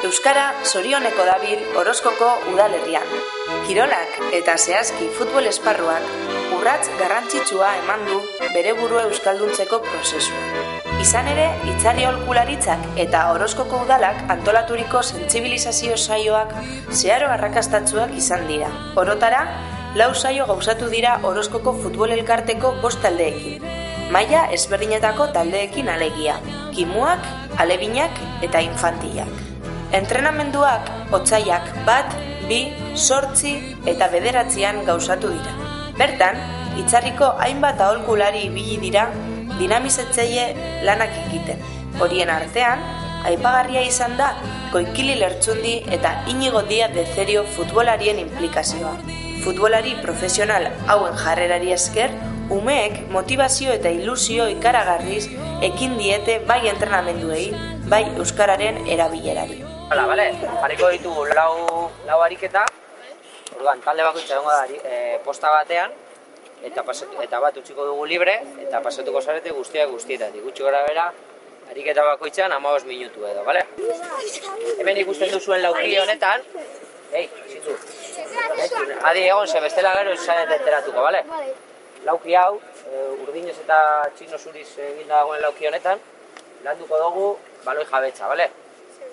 Euskara zorioneko dabil Orozkoko udalerrian. Kirolak eta zehazki futbol esparruak urrats garrantzitsua eman du bere burua euskalduntzeko prozesua. Izan ere, Itzarri aholkularitzak eta Orozkoko udalak antolaturiko sentsibilizazio saioak zeharo arrakastatsuak izan dira. Orotara, 4 saio gauzatu dira Orozkoko futbol elkarteko 5 taldeekin. Maila ezberdinetako taldeekin alegia, kimuak, alebinak eta infantilak. Entrenamenduak otsaiak 1, 2, 8 eta 9 gauzatu dira. Bertan, Itzarriko hainbat aholkulari ibili dira dinamizatzaile lanak egiten. Horien artean, aipagarria izan da Koikili Lertxundi eta Inigo Díaz de Cerio futbolarien implikazioa. Futbolari profesional hauen jarrerari esker, umeek motivazio eta ilusio ikaragarriz ekin diete bai entrenamenduei, bai euskararen erabilerari. Hala, bale, jarriko ditugu lau ariketa, orduan talde bakoitza egongo da posta batean, eta bat utziko dugu libre, eta pasatuko zarete guztietatik. Gutxi gora bera, ariketa bakoitzean 15 minutu edo, bale? Hemen ikusten duzuen lauki honetan, zitu, adi egon ze bestela gero izan enteratuko, bale? Lauki hau, urdinez eta txino zuriz eginda dagoen lauki honetan, landuko dugu baloi jabetza, bale?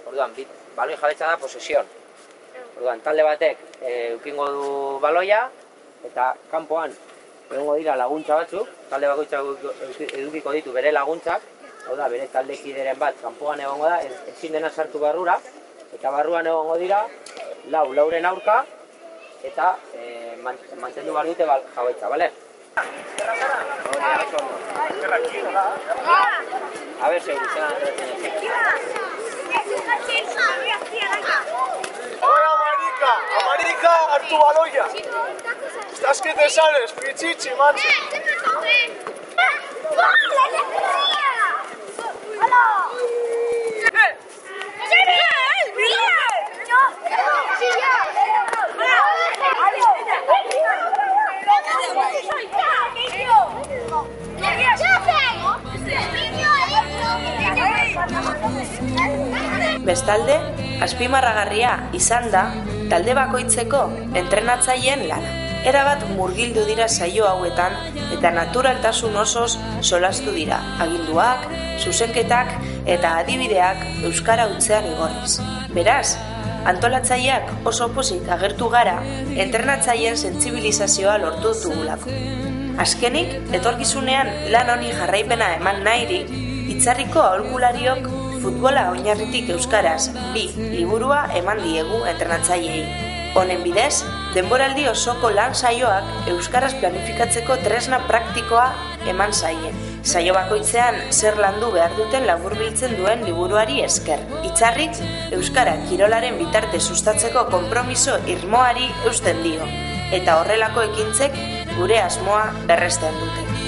Orduan, baloi jabetza da posesion. Orduan, talde batek eukingo du baloia, eta kanpoan egongo dira laguntza batzuk, talde bakoitza edukiko ditu bere laguntzak, hau da, bere taldekideren bat kanpoan egongo da, ezin dena sartu barrura, eta barruan egongo dira, lauren aurka, eta mantendu behar dute jabetza, bale? A ver, seguro, se van a Ahora, Marica, hartu baloia. Estás que te sales, pichichi, manche. Bestalde, azpimarragarria izan da talde bakoitzeko entrenatzaileen lana. Erabat murgildu dira saio hauetan eta naturaltasun osoz solastu dira aginduak, zuzenketak eta adibideak euskara hutsean igorriz. Beraz, antolatzaileak oso pozik agertu gara entrenatzaileen sentsibilizazioa lortu dugulako. Azkenik, etorkizunean lan honi jarraipena eman nahiri, Itzarriko aholkulariok futbola oinarritik euskaraz 2 liburua eman diegu entrenatzaileei. Honen bidez, denboraldi osoko lan saioak euskaraz planifikatzeko tresna praktikoa eman zaie. Saio bakoitzean zer landu behar duten laburbiltzen duen liburuari esker. Itzarrik euskara kirolaren bitarte sustatzeko konpromiso irmoari eusten dio, eta horrelako ekintzek gure asmoa berresten dute.